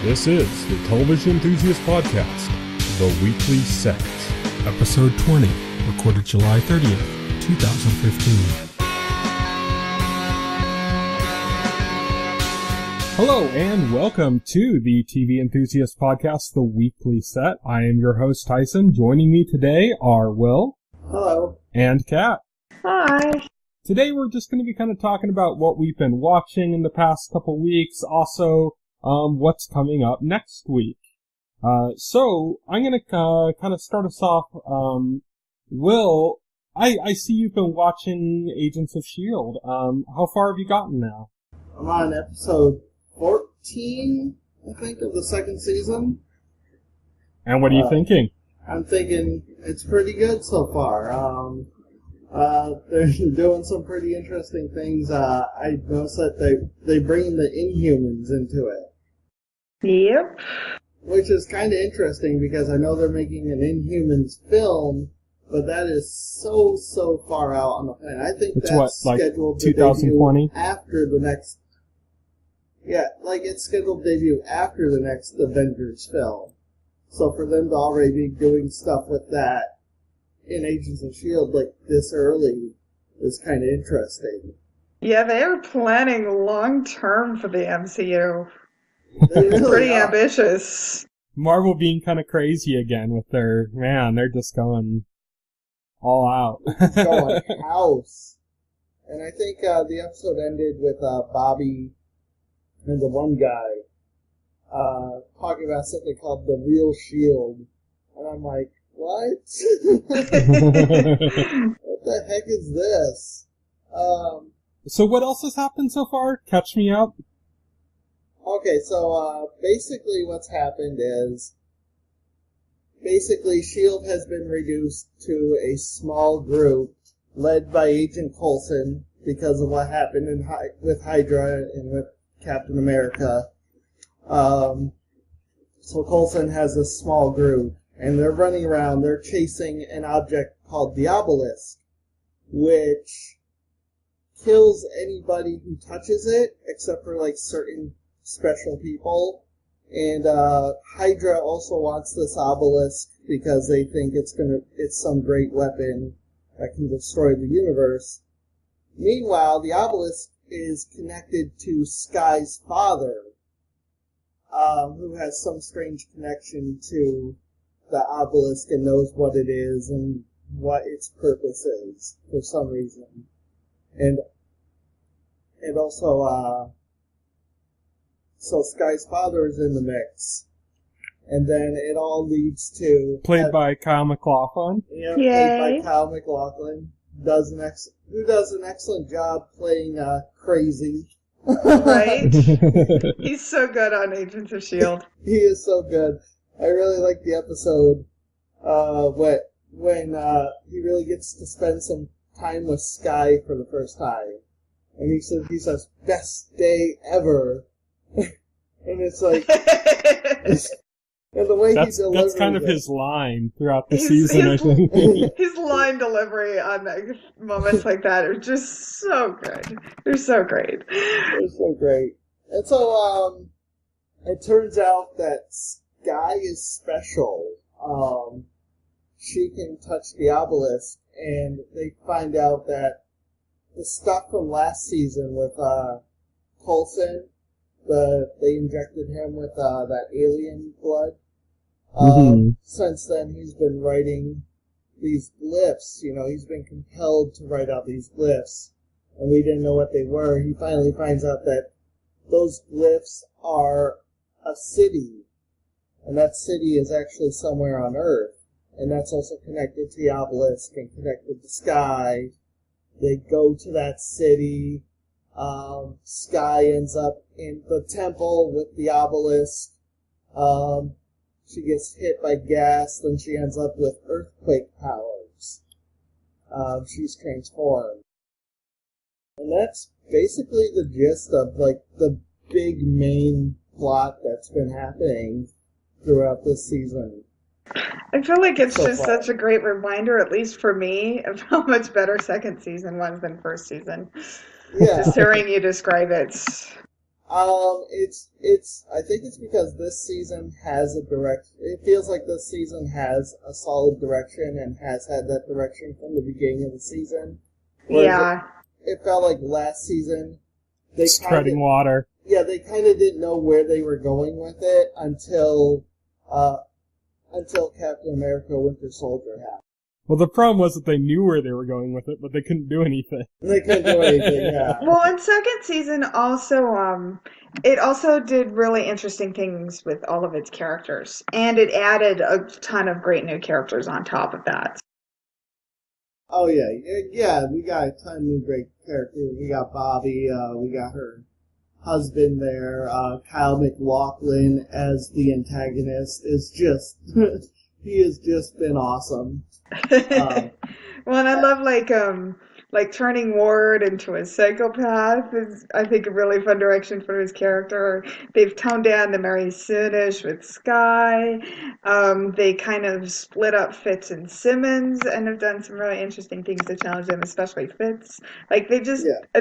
This is the Television Enthusiast Podcast, The Weekly Set. Episode 20, recorded July 30th, 2015. Hello and welcome to the TV Enthusiast Podcast, The Weekly Set. I am your host, Tyson. Joining me today are Will. Hello. And Kat. Hi. Today we're just going to be kind of talking about what we've been watching in the past couple weeks, also what's coming up next week. So I'm going to kind of start us off. Will, I see you've been watching Agents of S.H.I.E.L.D. How far have you gotten now? I'm on episode 14, I think, of the second season. And what are you thinking? I'm thinking it's pretty good so far. They're doing some pretty interesting things. I noticed that they bring the Inhumans into it. Yep. Which is kind of interesting because I know they're making an Inhumans film, but that is so far out on the plan. I think It's that's scheduled to 2020? debut after the next... Yeah, like it's scheduled to debut after the next Avengers film. So for them to already be doing stuff with that in Agents of S.H.I.E.L.D. like this early is kind of interesting. Yeah, they are planning long term for the MCU. They really Pretty are. ambitious. Marvel being kind of crazy again with their, they're just going all out. Going house. And I think the episode ended with Bobby and the one guy talking about something called the real shield. And I'm like, what? What the heck is this? So what else has happened so far? Catch me up. Okay, so basically what's happened is S.H.I.E.L.D. has been reduced to a small group led by Agent Coulson because of what happened with Hydra and with Captain America. So Coulson has a small group, and they're running around. They're chasing an object called the Obelisk, which kills anybody who touches it, except for like certain special people. And Hydra also wants this obelisk because they think it's some great weapon that can destroy the universe. Meanwhile, the obelisk is connected to Sky's father, who has some strange connection to the obelisk and knows what it is and what its purpose is for some reason. And also, so Sky's father is in the mix. And then it all leads to... Played by Kyle MacLachlan. Yeah, Yay. played by Kyle MacLachlan. Who does an excellent job playing Crazy. Right? He's so good on Agents of S.H.I.E.L.D. He is so good. I really like the episode when he really gets to spend some time with Sky for the first time. And he says, best day ever. And it's like, and the way he delivers that's kind of it. his line throughout the season, I think. His line delivery on moments like that are just so good. They're so great. They're so great. And so, it turns out that Sky is special. She can touch the obelisk, and they find out that the stuff from last season with Coulson, they injected him with that alien blood. Since then, he's been writing these glyphs. You know, he's been compelled to write out these glyphs, and we didn't know what they were. He finally finds out that those glyphs are a city, and that city is actually somewhere on Earth, and that's also connected to the obelisk and connected to Sky. They go to that city. Sky ends up in the temple with the obelisk. She gets hit by gas, then she ends up with earthquake powers. She's transformed. And that's basically the gist of, like, the big main plot that's been happening throughout this season. I feel like it's So just far. such a great reminder, at least for me, of how much better second season was than first season. Yeah. Just hearing you describe it. I think it's because this season has a direction. It feels like this season has a solid direction and has had that direction from the beginning of the season. Yeah. It felt like last season they treading water. Yeah, they kind of didn't know where they were going with it until Captain America: Winter Soldier happened. Well, the problem was that they knew where they were going with it, but they couldn't do anything. They couldn't do anything, yeah. Well, and second season also, it also did really interesting things with all of its characters, and it added a ton of great new characters on top of that. Oh yeah, we got a ton of new great characters. We got Bobby, we got her husband there, Kyle MacLachlan as the antagonist is just, he has just been awesome. Well, and I love like turning Ward into a psychopath is, I think, a really fun direction for his character. They've toned down the Mary Soonish with Skye. They kind of split up Fitz and Simmons and have done some really interesting things to challenge them, especially Fitz. Like I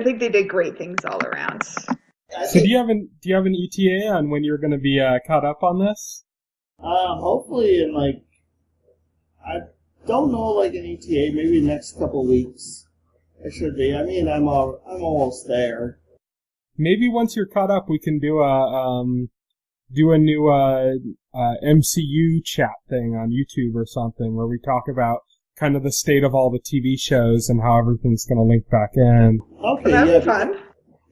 think they did great things all around. So do you have an ETA on when you're going to be caught up on this? Hopefully in I don't know, an ETA, maybe the next couple weeks. It should be. I mean, I'm almost there. Maybe once you're caught up, we can do a new MCU chat thing on YouTube or something where we talk about kind of the state of all the TV shows and how everything's going to link back in. Okay, that'd be fun.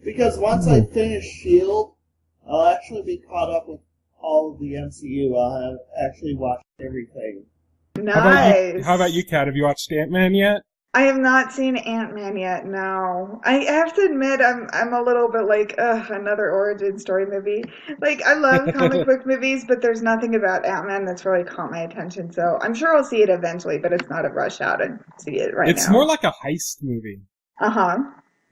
Because once I finish S.H.I.E.L.D., I'll actually be caught up with all of the MCU. I'll have actually watched everything. Nice. How about you, Kat? Have you watched Ant-Man yet? I have not seen Ant-Man yet, no. I have to admit, I'm a little bit like, another origin story movie. Like, I love comic book movies, but there's nothing about Ant-Man that's really caught my attention, so I'm sure I'll see it eventually, but it's not a rush out and see it right now. It's more like a heist movie. Uh-huh.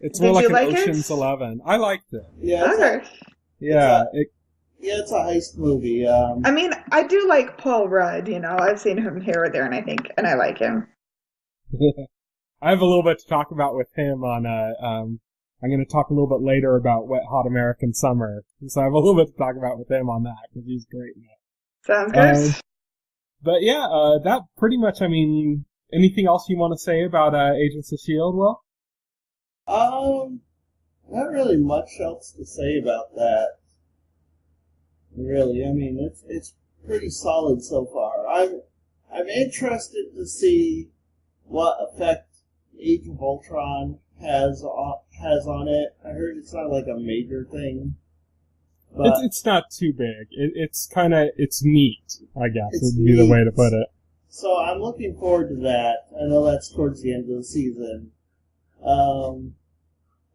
It's more like an Ocean's 11. I liked it. Yeah. Okay. It's a heist movie. I mean, I do like Paul Rudd, I've seen him here or there, and I like him. I have a little bit to talk about with him on, I'm going to talk a little bit later about Wet Hot American Summer. So I have a little bit to talk about with him on that, because he's great in it. Sounds good. But yeah, that pretty much, anything else you want to say about Agents of S.H.I.E.L.D., Will? Not really much else to say about that. Really, it's pretty solid so far. I'm interested to see what effect Age of Ultron has on it. I heard it's not like a major thing. But it's not too big. It's neat, I guess, would be the way to put it. So I'm looking forward to that. I know that's towards the end of the season.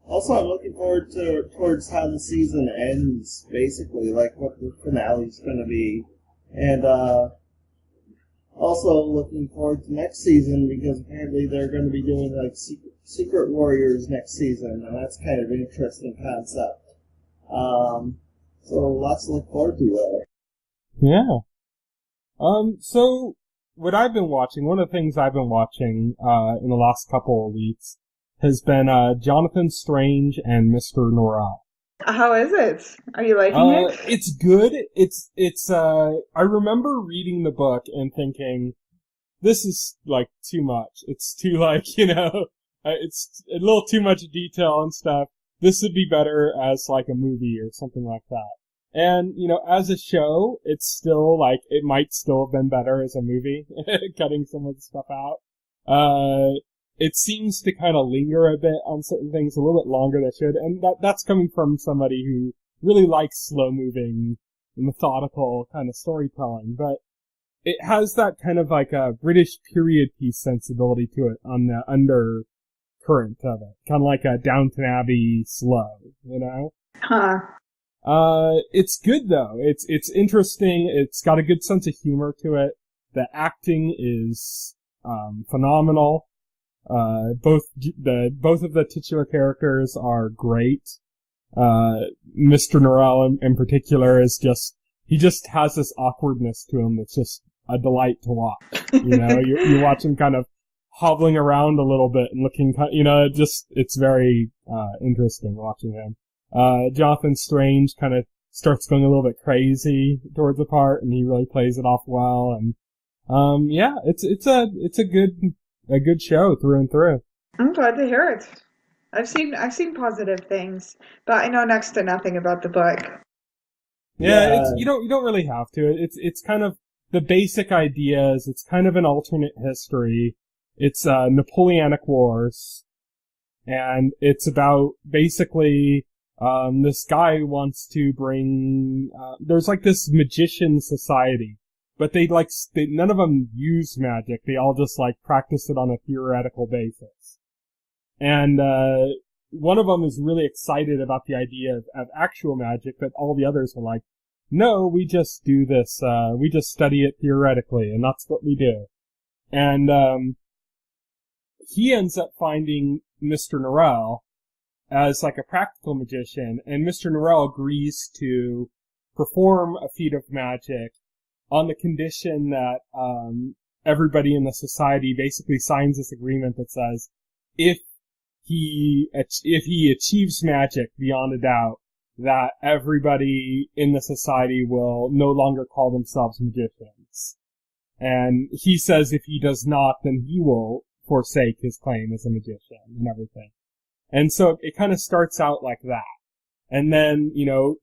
Also, I'm looking forward towards how the season ends, basically, like what the finale's going to be. And also looking forward to next season, because apparently they're going to be doing Secret Warriors next season, and that's kind of an interesting concept. So lots to look forward to there. Yeah. So what I've been watching, one of the things I've been watching in the last couple of weeks has been Jonathan Strange and Mr. Norrell. How is it? Are you liking it? It's good. I remember reading the book and thinking, this is, too much. It's too, it's a little too much detail and stuff. This would be better as, a movie or something like that. And, as a show, it's still, it might still have been better as a movie, cutting some of the stuff out. It seems to kind of linger a bit on certain things, a little bit longer than it should, and that's coming from somebody who really likes slow-moving, methodical kind of storytelling, but it has that kind of a British period piece sensibility to it on the undercurrent of it. Kind of like a Downton Abbey slow, Huh. It's good though. It's interesting. It's got a good sense of humor to it. The acting is, phenomenal. Both of the titular characters are great. Mr. Norrell in particular he just has this awkwardness to him that's just a delight to watch. You watch him kind of hobbling around a little bit and looking, it's very, interesting watching him. Jonathan Strange kind of starts going a little bit crazy towards the part, and he really plays it off well. And yeah, it's a good show through and through. I'm glad to hear it. I've seen positive things, but I know next to nothing about the book. Yeah, you don't really have to. It's kind of the basic ideas. It's kind of an alternate history. It's Napoleonic Wars, and it's about basically this guy wants to bring. There's like this magician society, but none of them use magic. They all just like practice it on a theoretical basis. And one of them is really excited about the idea of actual magic, but all the others are like, no, we just do this, we just study it theoretically, and that's what we do. And he ends up finding Mr. Norrell as like a practical magician, and Mr. Norrell agrees to perform a feat of magic on the condition that everybody in the society basically signs this agreement that says if he achieves magic beyond a doubt, that everybody in the society will no longer call themselves magicians. And he says if he does not, then he will forsake his claim as a magician and everything. And so it kind of starts out like that. And then, you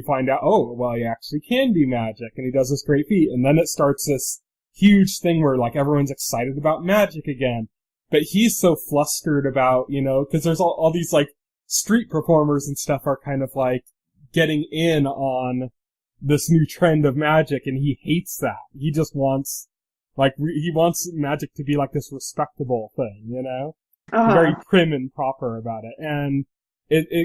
find out, oh, well, he actually can do magic, and he does this great feat. And then it starts this huge thing where, like, everyone's excited about magic again. But he's so flustered about, because there's all these, like, street performers and stuff are kind of, like, getting in on this new trend of magic, and he hates that. He just wants, he wants magic to be, like, this respectable thing, Uh-huh. Very prim and proper about it. And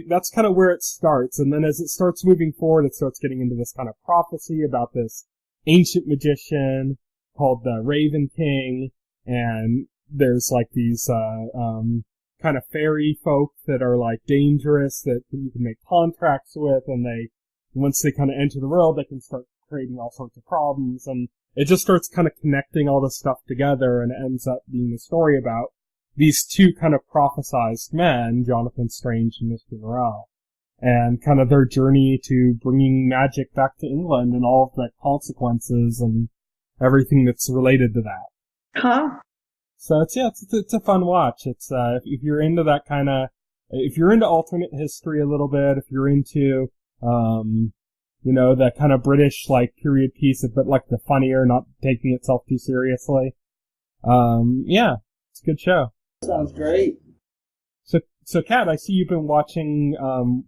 that's kind of where it starts. And then as it starts moving forward, it starts getting into this kind of prophecy about this ancient magician called the Raven King, and there's like these kind of fairy folk that are like dangerous that you can make contracts with, and once they kind of enter the world, they can start creating all sorts of problems, and it just starts kind of connecting all this stuff together, and it ends up being a story about these two kind of prophesized men, Jonathan Strange and Mr. Norrell, and kind of their journey to bringing magic back to England and all of the consequences and everything that's related to that. Huh? So it's a fun watch. It's if you're into that kind of, if you're into alternate history a little bit, if you're into that kind of British like period piece, but like the funnier, not taking itself too seriously. Yeah, it's a good show. Sounds great. So Kat, I see you've been watching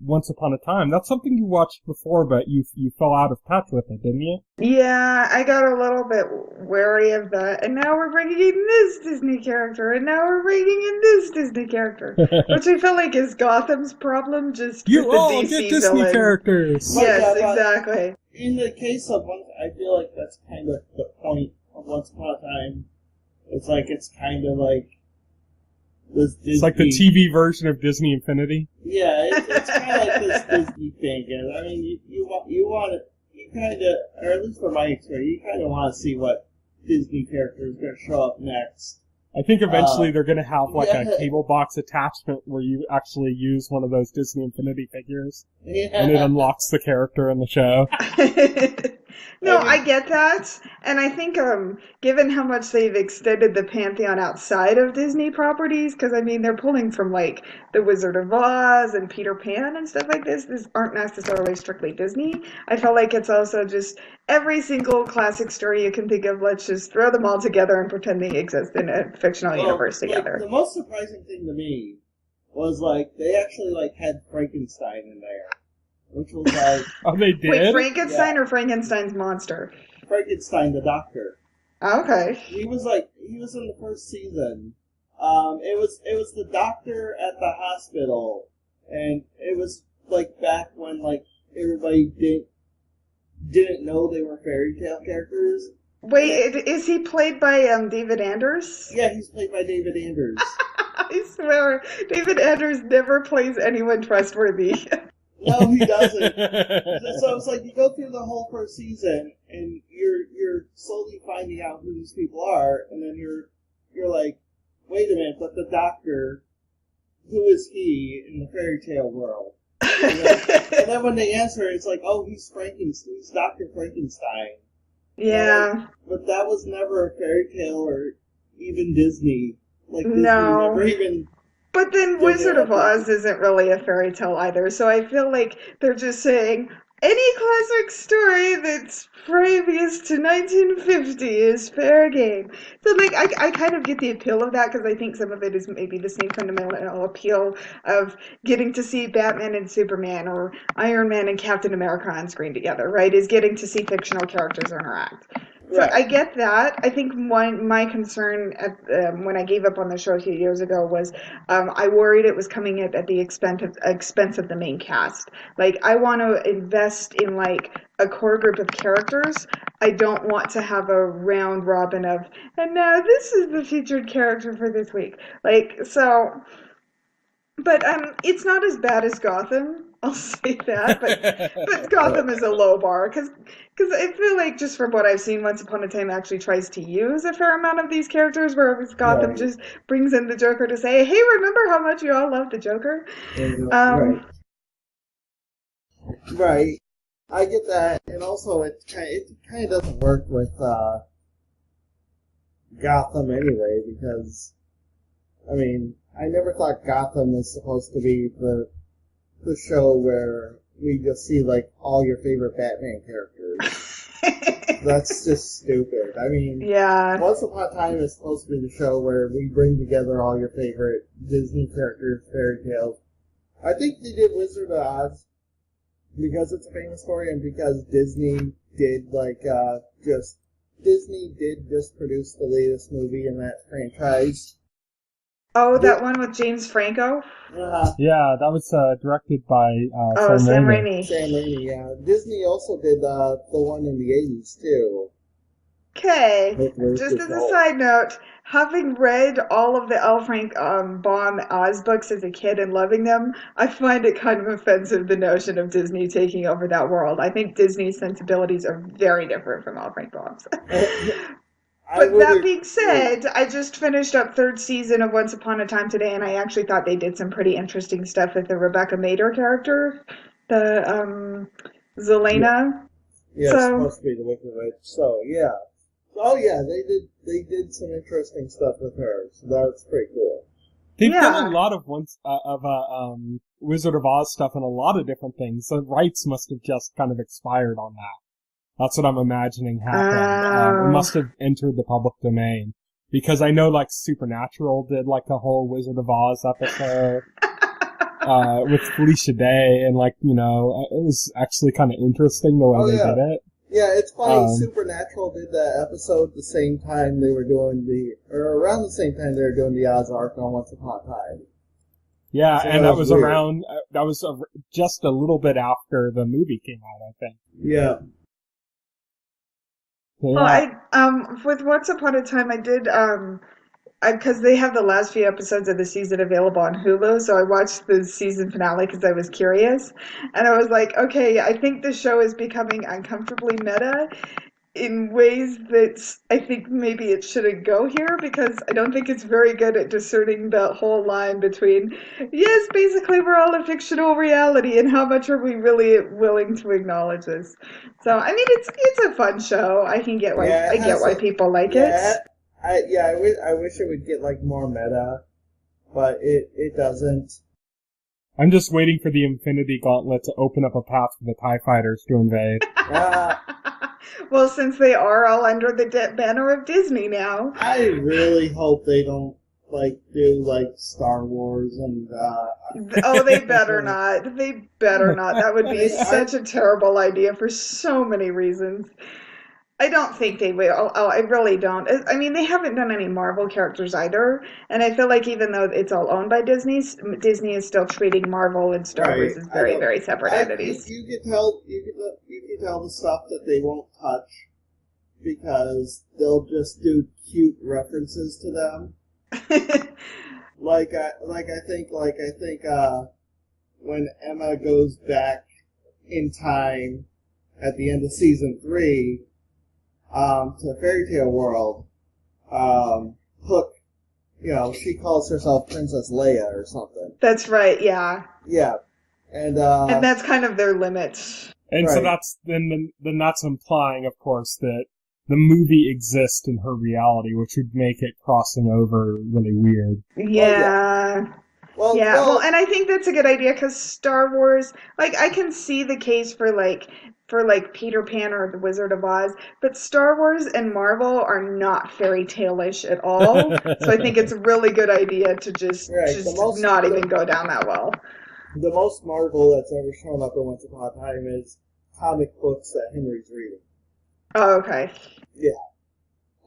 Once Upon a Time. That's something you watched before, but you fell out of touch with it, didn't you? Yeah, I got a little bit wary of that. And now we're bringing in this Disney character, and now we're bringing in this Disney character, which I feel like is Gotham's problem. Just You with the all DC get Disney villain. characters. Yes, Yeah, exactly. In the case of one, I feel like that's kind of the point of Once Upon a Time. It's kind of like this Disney. It's like the TV version of Disney Infinity. Yeah, it's kind of like this Disney thing. And I mean, you want it, you kind of, or at least from my experience, you kind of want to see what Disney character is going to show up next. I think eventually they're going to have like yeah. a cable box attachment where you actually use one of those Disney Infinity figures, Yeah. and it unlocks the character in the show. No, I get that, and I think given how much they've extended the pantheon outside of Disney properties, because I mean they're pulling from like The Wizard of Oz and Peter Pan and stuff like this. These aren't necessarily strictly Disney. I felt like it's also just every single classic story you can think of. Let's just throw them all together and pretend they exist in a fictional universe together. The most surprising thing to me was they actually had Frankenstein in there. Which was Oh, they did? Wait, Frankenstein or Frankenstein's monster? Frankenstein the doctor. Okay. He was in the first season. It was the doctor at the hospital, and it was back when everybody didn't know they were fairy tale characters. Wait, is he played by David Anders? Yeah, he's played by David Anders. I swear, David Anders never plays anyone trustworthy. No, he doesn't. So it's you go through the whole first season, and you're slowly finding out who these people are, and then you're like, wait a minute, but the doctor, who is he in the fairy tale world? And then when they answer, it's like, oh, he's Frankenstein. He's Dr. Frankenstein. Yeah. But that was never a fairy tale or even Disney. Like, Disney No. never even... But then did Wizard of that. Oz isn't really a fairy tale either, so I feel like they're just saying any classic story that's previous to 1950 is fair game. So, like, I kind of get the appeal of that because I think some of it is maybe the same fundamental appeal of getting to see Batman and Superman or Iron Man and Captain America on screen together, right? Is getting to see fictional characters interact. So Right. I get that. I think my concern when I gave up on the show a few years ago was I worried it was coming at the expense of the main cast. Like, I want to invest in like a core group of characters. I don't want to have a round robin of, and now this is the featured character for this week. Like, so, but it's not as bad as Gotham. I'll say that, but Gotham is a low bar because I feel like just from what I've seen, Once Upon a Time actually tries to use a fair amount of these characters, whereas Gotham Right. just brings in the Joker to say, "Hey, remember how much you all love the Joker?" Right. Right. I get that, and also it kind of doesn't work with Gotham anyway, because I mean, I never thought Gotham was supposed to be the show where we just see like all your favorite Batman characters. That's just stupid. I mean, Yeah. Once Upon a Time is supposed to be the show where we bring together all your favorite Disney characters, fairy tales. I think they did Wizard of Oz because it's a famous story and because Disney did just produce the latest movie in that franchise. Oh, that one with James Franco? Yeah, that was directed by Sam Raimi. Sam Raimi, yeah. Disney also did the one in the 80s, too. Okay, just as a side note, having read all of the L. Frank Baum Oz books as a kid and loving them, I find it kind of offensive, the notion of Disney taking over that world. I think Disney's sensibilities are very different from L. Frank Baum's. But that being said, I just finished up third season of Once Upon a Time today, and I actually thought they did some pretty interesting stuff with the Rebecca Mader character, the Zelena. Yeah, it's supposed to be the Wicked Witch. So yeah, they did some interesting stuff with her. So that's pretty cool. They've done a lot of Wizard of Oz stuff and a lot of different things. The rights must have just kind of expired on that. That's what I'm imagining happened. It must have entered the public domain. Because I know, like, Supernatural did, like, a whole Wizard of Oz episode, with Felicia Day, and, like, you know, it was actually kind of interesting the way they did it. Yeah, it's funny, Supernatural did that episode the same time they were doing around the same time they were doing the Oz arc on Once Upon a Time. Yeah, so and that was weird. around, just a little bit after the movie came out, I think. Yeah. Well, with Once Upon a Time, I did, because they have the last few episodes of the season available on Hulu, so I watched the season finale because I was curious, and I was like, okay, I think the show is becoming uncomfortably meta in ways that I think maybe it shouldn't go here, because I don't think it's very good at discerning the whole line between, yes, basically we're all a fictional reality, and how much are we really willing to acknowledge this. So, I mean, it's a fun show. I get why people like it. I wish it would get like more meta, but it doesn't. I'm just waiting for the Infinity Gauntlet to open up a path for the TIE Fighters to invade. Well, since they are all under the banner of Disney now. I really hope they don't do Star Wars and Oh, they better not. They better not. That would be such a terrible idea for so many reasons. I don't think they will. Oh, I really don't. I mean, they haven't done any Marvel characters either, and I feel like even though it's all owned by Disney is still treating Marvel and Star Wars as very, very separate entities. You can tell the stuff that they won't touch because they'll just do cute references to them. I think when Emma goes back in time at the end of season 3. To the fairy tale world, Hook, she calls herself Princess Leia or something. That's right, yeah. Yeah. And that's kind of their limit. And so that's then that's implying, of course, that the movie exists in her reality, which would make it crossing over really weird. Yeah. Well, and I think that's a good idea because Star Wars, like, I can see the case for Peter Pan or the Wizard of Oz, but Star Wars and Marvel are not fairy tale-ish at all. So I think it's a really good idea to just not even go down that well. The most Marvel that's ever shown up in Once Upon a Time is comic books that Henry's reading. Oh, okay. Yeah.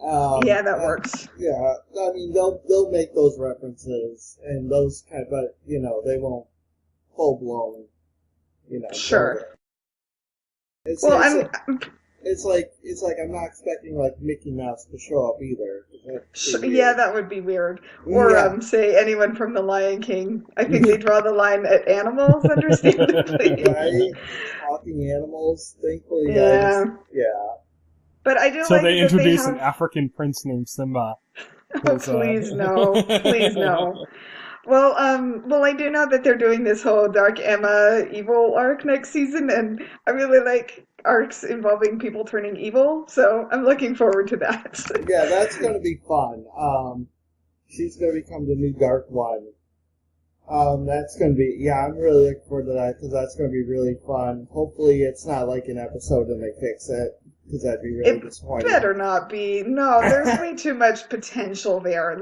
That works. Yeah, I mean they'll make those references and those but they won't full blown. Sure. It's like I'm not expecting like Mickey Mouse to show up either. Yeah, that would be weird. Or say anyone from The Lion King. I think they draw the line at animals, understandably. Right? Talking animals, thankfully. Yeah. But I do so like they that introduce they have... an African prince named Simba. Oh, please no. Please no. Well, I do know that they're doing this whole Dark Emma evil arc next season, and I really like arcs involving people turning evil, so I'm looking forward to that. Yeah, that's going to be fun. She's going to become the new Dark One. That's going to be, I'm really looking forward to that, because that's going to be really fun. Hopefully it's not like an episode and they fix it. Because that'd be really disappointing. It better not be. No, there's way too much potential there.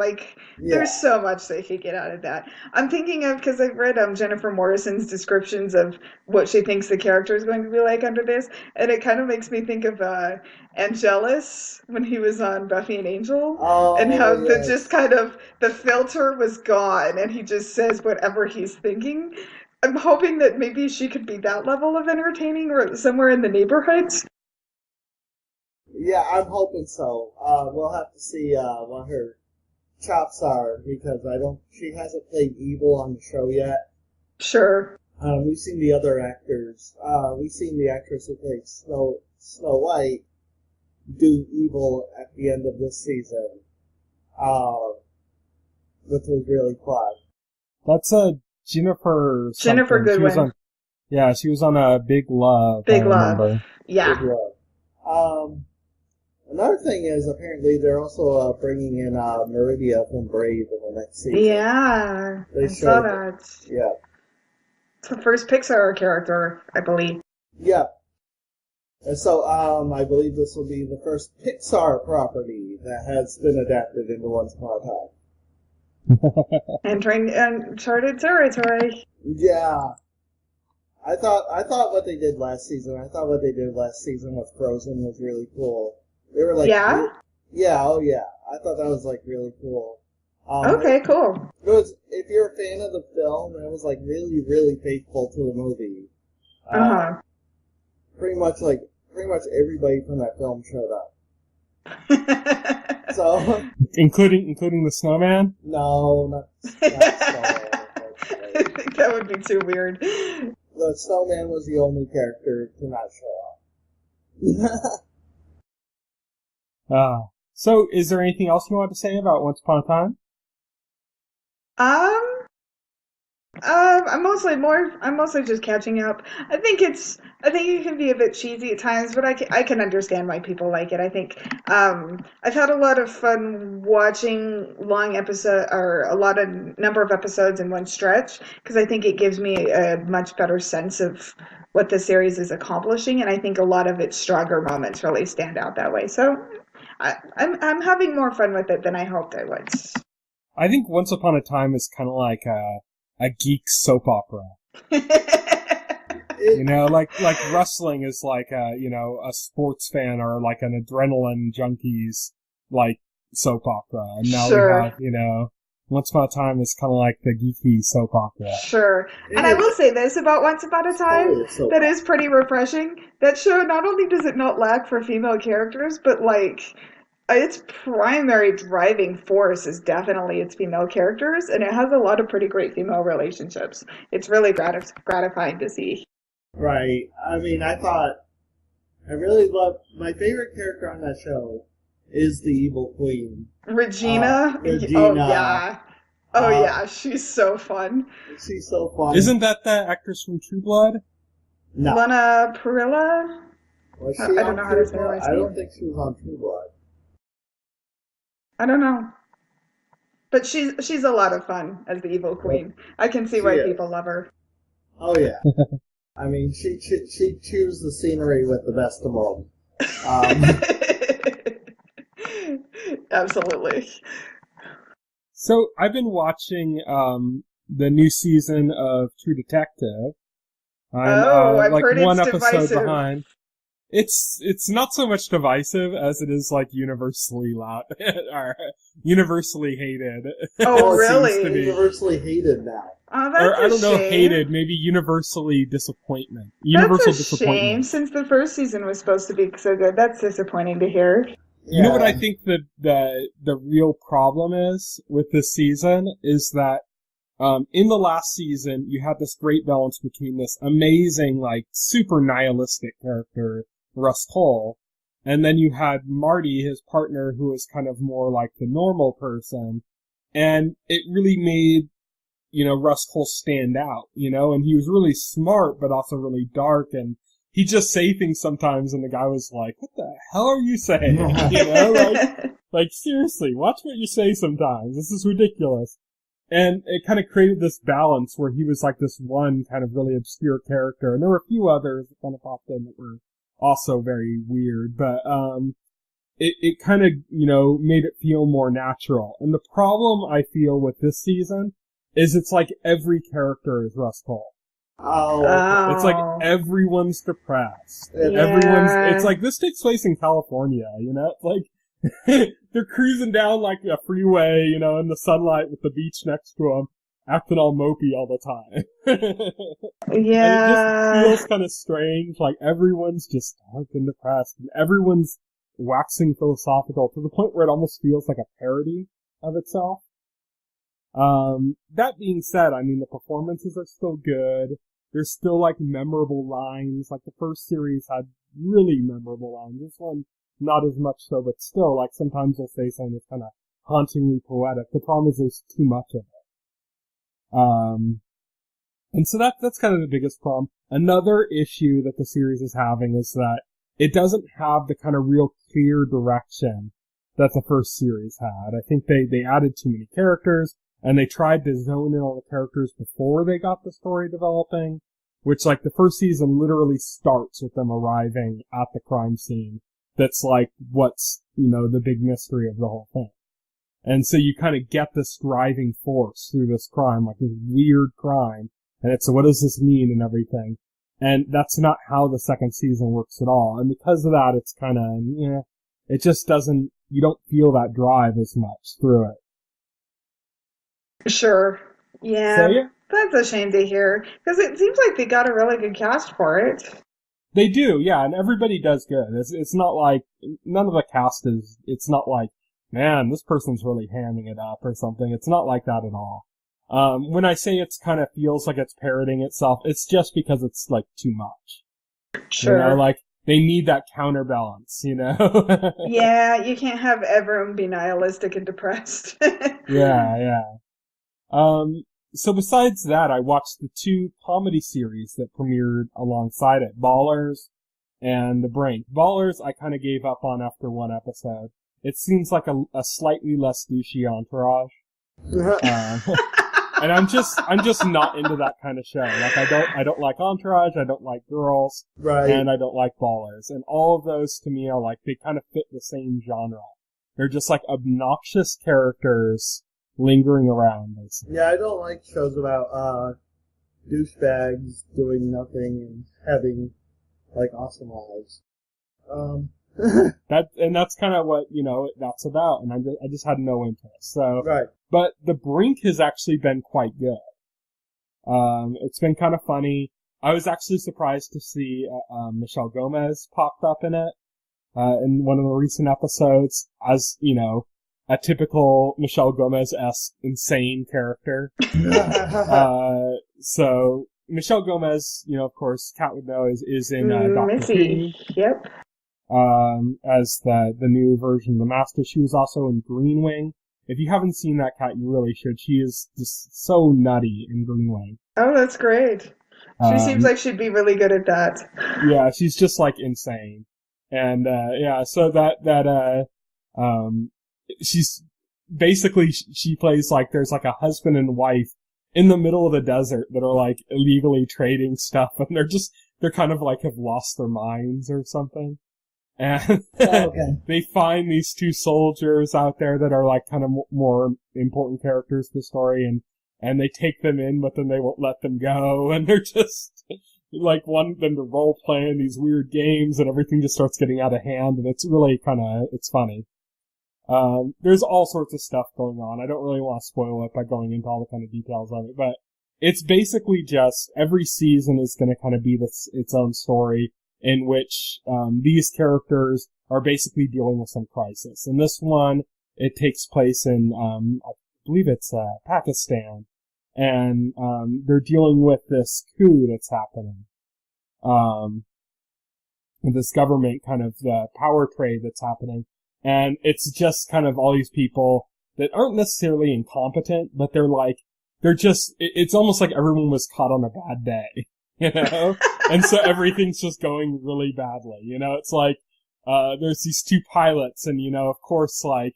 There's so much they could get out of that. I'm thinking of, because I've read Jennifer Morrison's descriptions of what she thinks the character is going to be like under this, and it kind of makes me think of Angelus when he was on Buffy and Angel, and how just kind of the filter was gone, and he just says whatever he's thinking. I'm hoping that maybe she could be that level of entertaining, or somewhere in the neighborhood. Yeah, I'm hoping so. We'll have to see what her chops are, because she hasn't played evil on the show yet. Sure. We've seen the other actors. We've seen the actress who played Snow White do evil at the end of this season, which was really fun. That's Jennifer Goodwin. She was on Big Love. Big Love. Yeah. Big Love. Another thing is, apparently, they're also bringing in Meridia from Brave in the next season. Yeah, I saw that. Yeah. It's the first Pixar character, I believe. Yeah. And so, I believe this will be the first Pixar property that has been adapted into Once Upon a Time. Entering uncharted territory. Yeah. I thought what they did last season with Frozen was really cool. They were like, yeah? I thought that was really cool. Okay, cool. It was, if you're a fan of the film, it was really, really faithful to the movie. Pretty much everybody from that film showed up. So, including the snowman? No, not snowman. I think that would be too weird. The snowman was the only character to not show up. So is there anything else you want to say about Once Upon a Time? I'm mostly just catching up. I think it can be a bit cheesy at times, but I can understand why people like it. I think I've had a lot of fun watching a lot of number of episodes in one stretch, because I think it gives me a much better sense of what the series is accomplishing, and I think a lot of its stronger moments really stand out that way. So I'm having more fun with it than I hoped I would. I think Once Upon a Time is kind of like a geek soap opera. Like wrestling is like a sports fan or like an adrenaline junkies soap opera. And now we have, Once Upon a Time is kind of like the geeky soap opera. Sure. And I will say this about Once Upon a Time that is pretty refreshing. That show, not only does it not lack for female characters, but its primary driving force is definitely its female characters, and it has a lot of pretty great female relationships. It's really gratifying to see. Right. I mean, I really love, my favorite character on that show is the evil queen. Regina? Regina. Oh, yeah. Oh yeah, she's so fun. She's so fun. Isn't that the actress from True Blood? No. Lana Parrilla? Was she I on don't know how to True say her Blood? last I name. don't think she was on True Blood. I don't know. But she's a lot of fun as the evil queen. I can see She why is. people love her. Oh yeah. I mean, she chews the scenery with the best of them. Absolutely. So I've been watching the new season of True Detective. I'm I've like heard one it's episode divisive. behind. It's not so much divisive as it is like universally loud or universally hated. Oh, It seems to really? be. Universally hated now. Oh, Or that's I don't a know, shame. hated, maybe universally disappointment. That's Universal a shame, disappointment. since the first season was supposed to be so good. That's disappointing to hear. You know what I Yeah. think the real problem is with this season is that in the last season you had this great balance between this amazing, like, super nihilistic character, Russ Cole, and then you had Marty, his partner, who was kind of more like the normal person, and it really made, Russ Cole stand out, and he was really smart, but also really dark, and he'd just say things sometimes, and the guy was like, what the hell are you saying? Like, seriously, watch what you say sometimes. This is ridiculous. And it kind of created this balance where he was like this one kind of really obscure character, and there were a few others that kind of popped in that were also very weird, but, it kind of, made it feel more natural. And the problem I feel with this season is it's like every character is Russ Cole. Oh, It's like everyone's depressed. Yeah. It's like this takes place in California, It's like, they're cruising down like a freeway, in the sunlight with the beach next to them, acting all mopey all the time. And it Yeah. just feels kind of strange, like everyone's just dark and depressed, and everyone's waxing philosophical to the point where it almost feels like a parody of itself. That being said, I mean, the performances are still good. There's still, like, memorable lines. Like, the first series had really memorable lines. This one, not as much so, but still, like, sometimes they'll say something that's kind of hauntingly poetic. The problem is there's too much of it. And so that's kind of the biggest problem. Another issue that the series is having is that it doesn't have the kind of real clear direction that the first series had. I think they added too many characters, and they tried to zone in on the characters before they got the story developing, which, like, the first season literally starts with them arriving at the crime scene. That's like what's, the big mystery of the whole thing. And so you kind of get this driving force through this crime, like this weird crime, and it's, so what does this mean and everything? And that's not how the second season works at all. And because of that, it's kind of, it just doesn't, you don't feel that drive as much through it. Sure. Yeah. So, yeah. That's a shame to hear, because it seems like they got a really good cast for it. They do, yeah, and everybody does good. It's not like, none of the cast is, it's not like, man, this person's really hamming it up or something. It's not like that at all. When I say it's kind of feels like it's parroting itself, it's just because it's, like, too much. Sure. Like, they need that counterbalance, Yeah, you can't have everyone be nihilistic and depressed. Yeah. So besides that, I watched the two comedy series that premiered alongside it, Ballers and The Brink. Ballers, I kind of gave up on after one episode. It seems like a slightly less douchey Entourage. And I'm just not into that kind of show. Like, I don't like Entourage, I don't like Girls, right. and I don't like Ballers. And all of those to me are like, they kind of fit the same genre. They're just like obnoxious characters lingering around, basically. Yeah, I don't like shows about, douchebags doing nothing and having, like, awesome lives. That's kind of what, that's about, and I just had no interest. So, right. But The Brink has actually been quite good. It's been kind of funny. I was actually surprised to see, Michelle Gomez popped up in it, in one of the recent episodes as, a typical Michelle Gomez-esque insane character. So Michelle Gomez, of course, Kat would know, is in, Doctor Missy. Who. Yep. As the new version of the Master. She was also in Green Wing. if you haven't seen that cat, you really should. She is just so nutty in Greenland. Oh, that's great. She seems like she'd be really good at that. Yeah, she's just like insane. And, yeah, so she's basically, she plays like there's like a husband and wife in the middle of the desert that are like illegally trading stuff, and they're kind of like have lost their minds or something. And they find these two soldiers out there that are like kind of more important characters to the story, and they take them in, but then they won't let them go, and they're just like want them to role play in these weird games, and everything just starts getting out of hand, and it's really it's funny. There's all sorts of stuff going on. I don't really want to spoil it by going into all the kind of details of it, but it's basically just every season is going to kind of be its own story in which these characters are basically dealing with some crisis. And this one, it takes place in I believe it's Pakistan, and they're dealing with this coup that's happening. This government kind of power trade that's happening. And it's just kind of all these people that aren't necessarily incompetent, but it's almost like everyone was caught on a bad day, you know? And so everything's just going really badly, you know? It's like, there's these two pilots, and, you know, of course, like,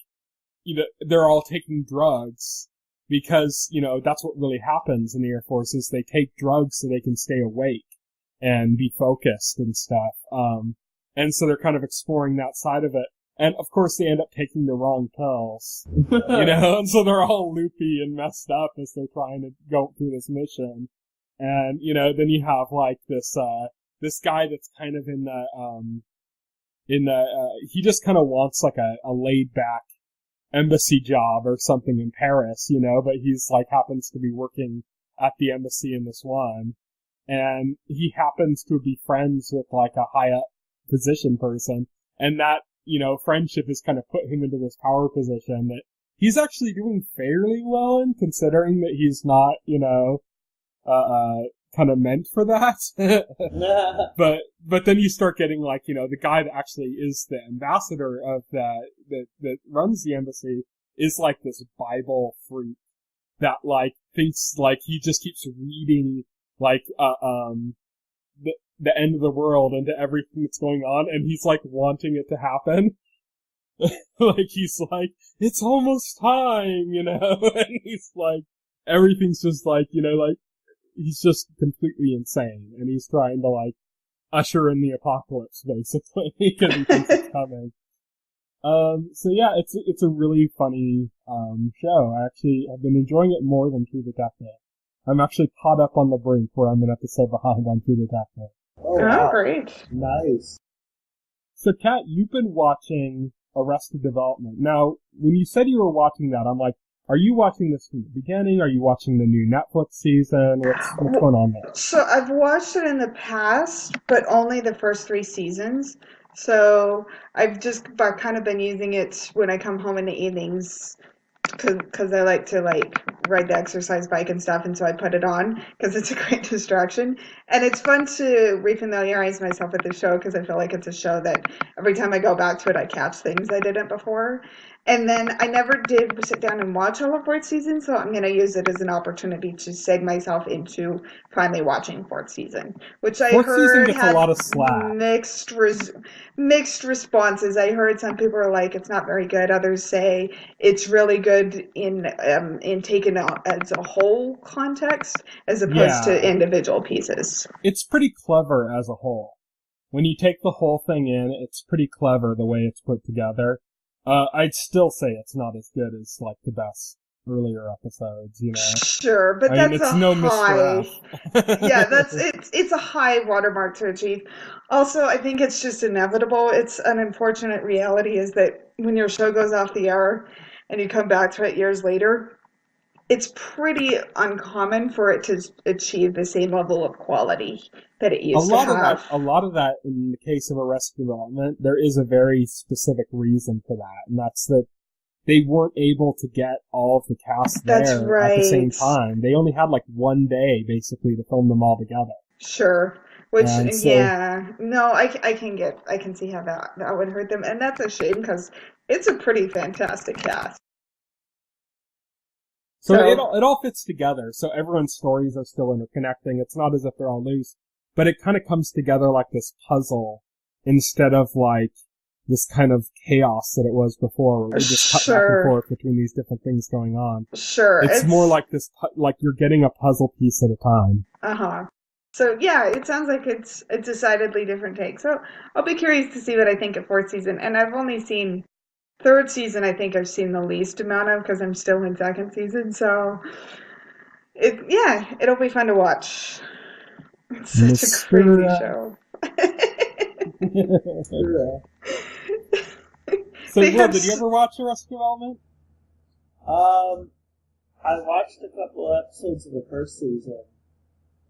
you know, they're all taking drugs because, you know, that's what really happens in the Air Force is they take drugs so they can stay awake and be focused and stuff. And so they're kind of exploring that side of it. And of course they end up taking the wrong pills, you know, and so they're all loopy and messed up as they're trying to go through this mission. And, you know, then you have like this guy that's kind of he just kind of wants like a laid back embassy job or something in Paris, you know, but he's like happens to be working at the embassy in this one. And he happens to be friends with like a high up position person, and that, you know, friendship has kind of put him into this power position that he's actually doing fairly well in, considering that he's not, you know, kind of meant for that. But then you start getting like, you know, the guy that actually is the ambassador of that runs the embassy is like this Bible freak that like thinks like he just keeps reading like, the end of the world into everything that's going on, and he's like wanting it to happen. Like he's like, it's almost time, you know, and he's like, everything's just like, you know, like, he's just completely insane, and he's trying to like usher in the apocalypse basically, because he thinks it's coming. So yeah, it's a really funny, show. I actually have been enjoying it more than True Detective. I'm actually caught up on the brink where I'm an episode behind on True Detective. Oh, wow. Great. Nice. So, Kat, you've been watching Arrested Development. Now, when you said you were watching that, I'm like, are you watching this from the beginning? Are you watching the new Netflix season? What's going on there? So I've watched it in the past, but only the first 3 seasons. So I've just kind of been using it when I come home in the evenings, because I like to like ride the exercise bike and stuff, and so I put it on because it's a great distraction, and it's fun to refamiliarize myself with the show because I feel like it's a show that every time I go back to it I catch things I didn't before. And then I never did sit down and watch all of 4th season, so I'm going to use it as an opportunity to seg myself into finally watching 4th season, which I heard gets a lot of slack. Mixed responses. I heard some people are like, it's not very good. Others say it's really good in taken as a whole context as opposed to individual pieces. It's pretty clever as a whole. When you take the whole thing in, it's pretty clever the way it's put together. I'd still say it's not as good as like the best earlier episodes, you know. Sure, but that's it's a no high. Yeah, that's it's a high watermark to achieve. Also, I think it's just inevitable. It's an unfortunate reality is that when your show goes off the air and you come back to it years later, it's pretty uncommon for it to achieve the same level of quality that it used to have. A lot of that, in the case of Arrested Development, there is a very specific reason for that, and that's that they weren't able to get all of the cast there at the same time. They only had like one day, basically, to film them all together. Sure. Which, no, I can see how that would hurt them, and that's a shame because it's a pretty fantastic cast. So it all fits together. So everyone's stories are still interconnecting. It's not as if they're all loose, but it kind of comes together like this puzzle instead of like this kind of chaos that it was before, where we just cut back and forth between these different things going on. Sure. It's more like this, like you're getting a puzzle piece at a time. Uh-huh. So yeah, it sounds like it's a decidedly different take. So I'll be curious to see what I think of fourth season. And I've only seen third season. I think I've seen the least amount of because I'm still in second season. So it'll be fun to watch. It's such a crazy show. So, Will, did you ever watch Arrested Development? I watched a couple episodes of the first season.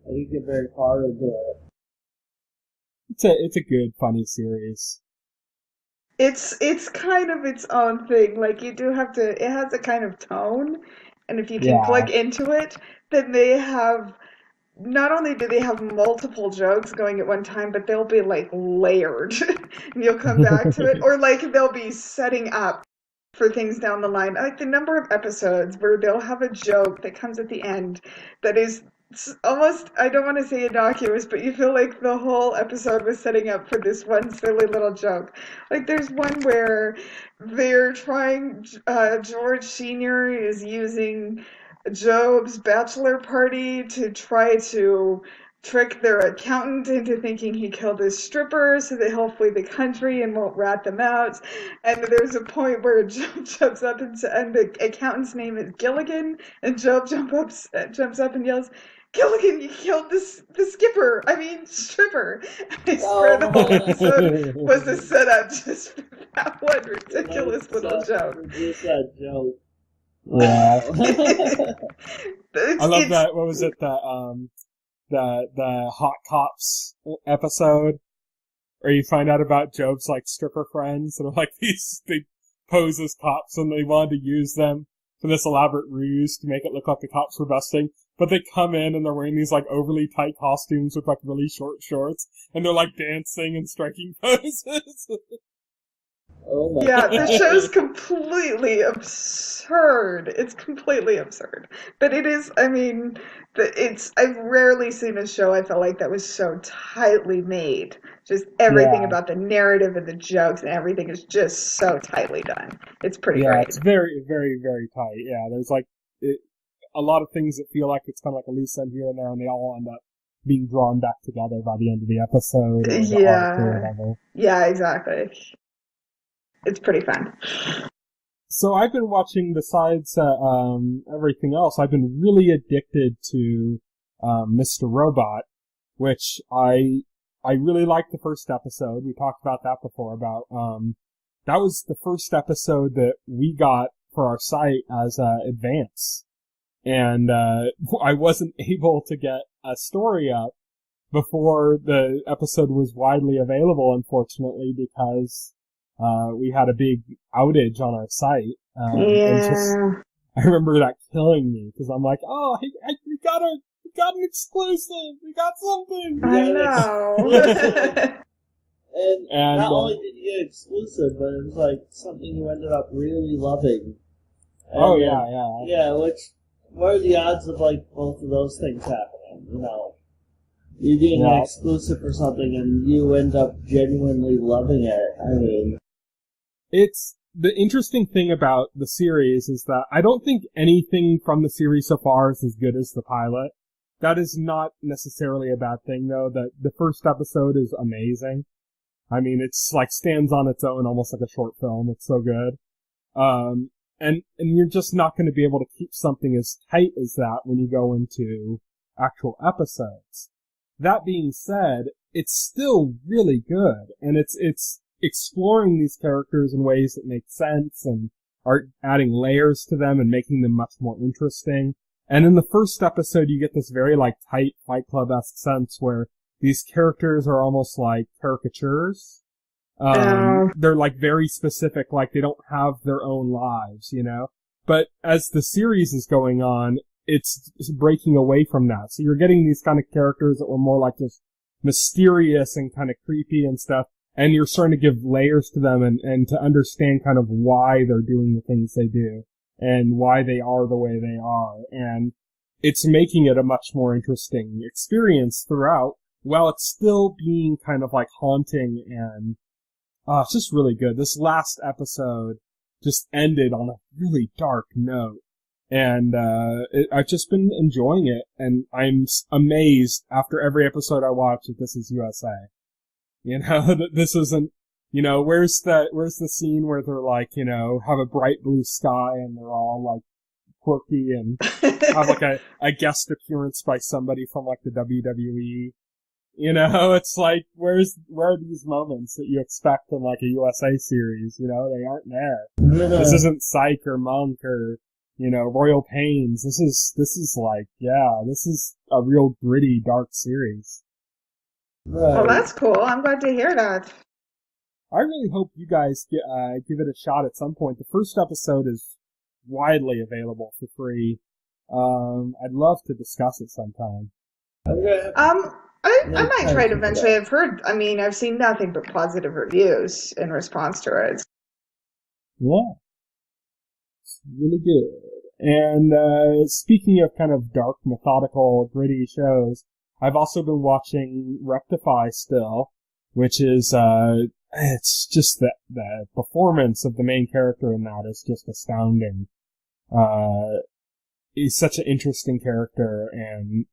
I didn't get very far into it. It's a good, funny series. It's kind of its own thing. Like you do have to. It has a kind of tone, and if you can plug into it, then they have. Not only do they have multiple jokes going at one time, but they'll be like layered. And you'll come back to it, or like they'll be setting up for things down the line. Like the number of episodes where they'll have a joke that comes at the end that is almost, I don't want to say innocuous, but you feel like the whole episode was setting up for this one silly little joke. Like there's one where they're trying, George Sr. is using Job's bachelor party to try to trick their accountant into thinking he killed his stripper so that he'll flee the country and won't rat them out. And there's a point where Job jumps up and the accountant's name is Gilligan, and Job jumps up and yells, "Gilligan, you killed the stripper." I swear the whole episode was a setup just for that one ridiculous little joke. Just that joke. Yeah. I love that. What was it? The Hot Cops episode where you find out about Job's like stripper friends that are like they pose as cops and they wanted to use them for this elaborate ruse to make it look like the cops were busting. But they come in and they're wearing these like overly tight costumes with like really short shorts and they're like dancing and striking poses. Oh my God. God. The show's completely absurd. It's completely absurd. But it is, I mean, I've rarely seen a show I felt like that was so tightly made. Just everything about the narrative and the jokes and everything is just so tightly done. It's pretty great. Yeah, it's very, very, very tight. Yeah, there's like a lot of things that feel like it's kind of like a loose end here and there, and they all end up being drawn back together by the end of the episode or the arc or whatever. Yeah, exactly. It's pretty fun. So I've been watching, besides everything else, I've been really addicted to Mr. Robot, which I really liked the first episode. We talked about that before, about that was the first episode that we got for our site as advance. And I wasn't able to get a story up before the episode was widely available, unfortunately, because we had a big outage on our site. I remember that killing me, because I'm like, oh, we got an exclusive! We got something! I know! and not only did you get exclusive, but it was like something you ended up really loving. And yeah, what are the odds of like both of those things happening, you know? You get an exclusive for something and you end up genuinely loving it. I mean, it's the interesting thing about the series is that I don't think anything from the series so far is as good as the pilot. That is not necessarily a bad thing, though. The first episode is amazing. I mean, it's like stands on its own, almost like a short film. It's so good. And you're just not going to be able to keep something as tight as that when you go into actual episodes. That being said, it's still really good, and it's exploring these characters in ways that make sense and are adding layers to them and making them much more interesting. And in the first episode, you get this very like tight Fight Club-esque sense where these characters are almost like caricatures. They're like very specific, like they don't have their own lives, you know? But as the series is going on, it's breaking away from that. So you're getting these kind of characters that were more like just mysterious and kind of creepy and stuff, and you're starting to give layers to them and to understand kind of why they're doing the things they do. and why they are the way they are. And it's making it a much more interesting experience throughout, while it's still being kind of like haunting, and it's just really good. This last episode just ended on a really dark note, and I've just been enjoying it, and I'm amazed after every episode I watch that this is USA. You know, that this isn't, you know, where's the scene where they're like, you know, have a bright blue sky and they're all like quirky and have like a guest appearance by somebody from like the WWE. You know, it's like, where are these moments that you expect in like a USA series? You know, they aren't there. This isn't Psych or Monk or, you know, Royal Pains. This is like, yeah, this is a real gritty, dark series. Right. Well, that's cool. I'm glad to hear that. I really hope you guys give it a shot at some point. The first episode is widely available for free. I'd love to discuss it sometime. I might try it eventually. I've seen nothing but positive reviews in response to it. Yeah. It's really good. And speaking of kind of dark, methodical, gritty shows, I've also been watching Rectify still, which is, it's just the performance of the main character in that is just astounding. He's such an interesting character, and,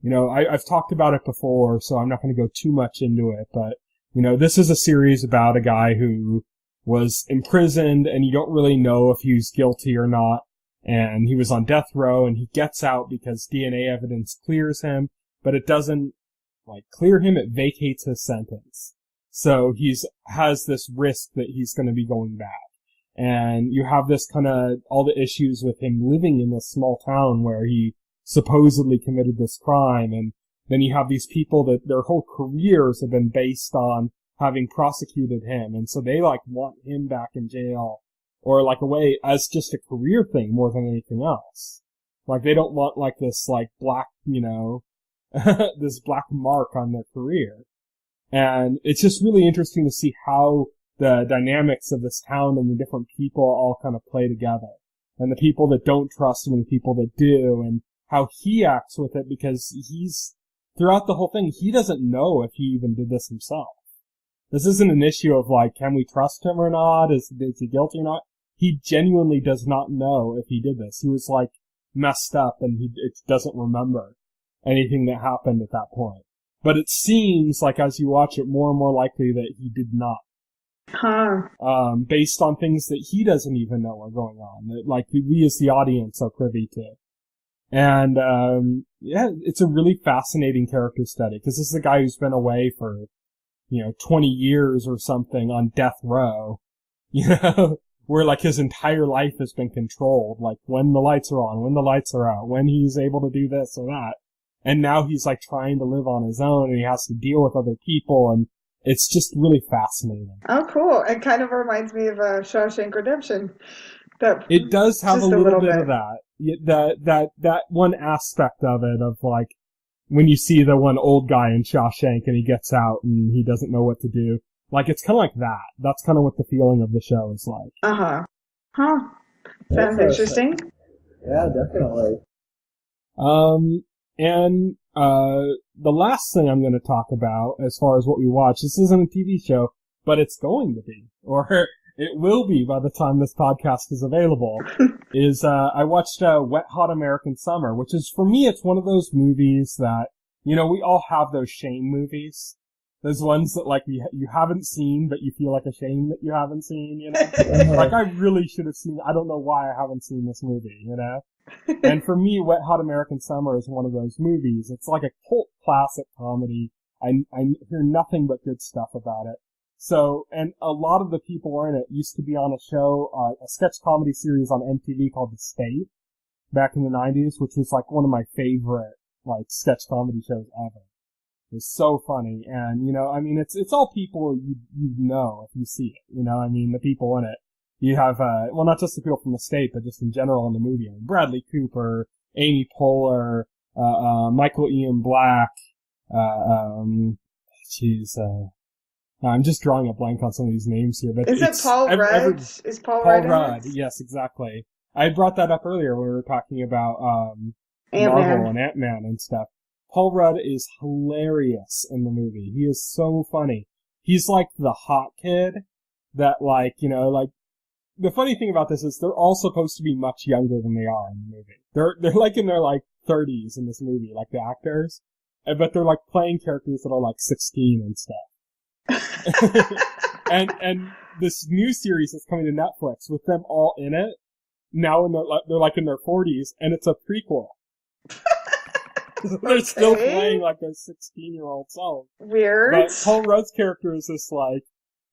you know, I've talked about it before, so I'm not going to go too much into it, but, you know, this is a series about a guy who was imprisoned, and you don't really know if he's guilty or not, and he was on death row, and he gets out because DNA evidence clears him, but it doesn't, like, clear him, it vacates his sentence. So has this risk that he's going to be going back. And you have this kind of, all the issues with him living in this small town where he supposedly committed this crime, and then you have these people that their whole careers have been based on having prosecuted him, and so they, like, want him back in jail, or, like, away as just a career thing more than anything else. Like, they don't want, like, this, like, black, you know, this black mark on their career. And it's just really interesting to see how the dynamics of this town and the different people all kind of play together. And the people that don't trust him and the people that do, and how he acts with it, because throughout the whole thing, he doesn't know if he even did this himself. This isn't an issue of, like, can we trust him or not? Is he guilty or not? He genuinely does not know if he did this. He was, like, messed up, and he doesn't remember anything that happened at that point. But it seems like as you watch it, more and more likely that he did not. Based on things that he doesn't even know are going on, that, like, we as the audience are privy to. And, yeah, it's a really fascinating character study, because this is a guy who's been away for, you know, 20 years or something on death row, you know, where, like, his entire life has been controlled, like, when the lights are on, when the lights are out, when he's able to do this or that. And now he's, like, trying to live on his own, and he has to deal with other people, and it's just really fascinating. Oh, cool. It kind of reminds me of Shawshank Redemption. It does have a little bit of that. That one aspect of it, of, like, when you see the one old guy in Shawshank and he gets out and he doesn't know what to do. Like, it's kind of like that. That's kind of what the feeling of the show is like. Uh-huh. Huh. Sounds interesting. Yeah, definitely. And the last thing I'm going to talk about, as far as what we watch, this isn't a TV show, but it's going to be, or it will be by the time this podcast is available, is I watched Wet Hot American Summer, which is, for me, it's one of those movies that, you know, we all have those shame movies. Those ones that, like, you haven't seen, but you feel like ashamed that you haven't seen, you know? Like, I really should have seen, I don't know why I haven't seen this movie, you know? And for me, Wet Hot American Summer is one of those movies. It's like a cult classic comedy. I hear nothing but good stuff about it. So, and a lot of the people in it used to be on a show, a sketch comedy series on MTV called The State, back in the 90s, which was, like, one of my favorite, like, sketch comedy shows ever. It was so funny, and, you know, I mean, it's all people you know if you see it, you know, I mean, the people in it. You have, well, not just the people from The State, but just in general in the movie. I mean, Bradley Cooper, Amy Poehler, Michael Ian Black, I'm just drawing a blank on some of these names here, but Is it Paul Rudd? Is Paul Rudd? Paul Rudd, yes, exactly. I brought that up earlier when we were talking about Ant-Man. Marvel and Ant-Man and stuff. Paul Rudd is hilarious in the movie. He is so funny. He's like the hot kid that, like, you know, like, the funny thing about this is they're all supposed to be much younger than they are in the movie. They're like in their like 30s in this movie, like the actors, but they're like playing characters that are like 16 and stuff. and this new series that's coming to Netflix with them all in it now, they're like in their 40s, and it's a prequel. They're still playing like their 16-year-old self. Weird. But Paul Rudd's character is this like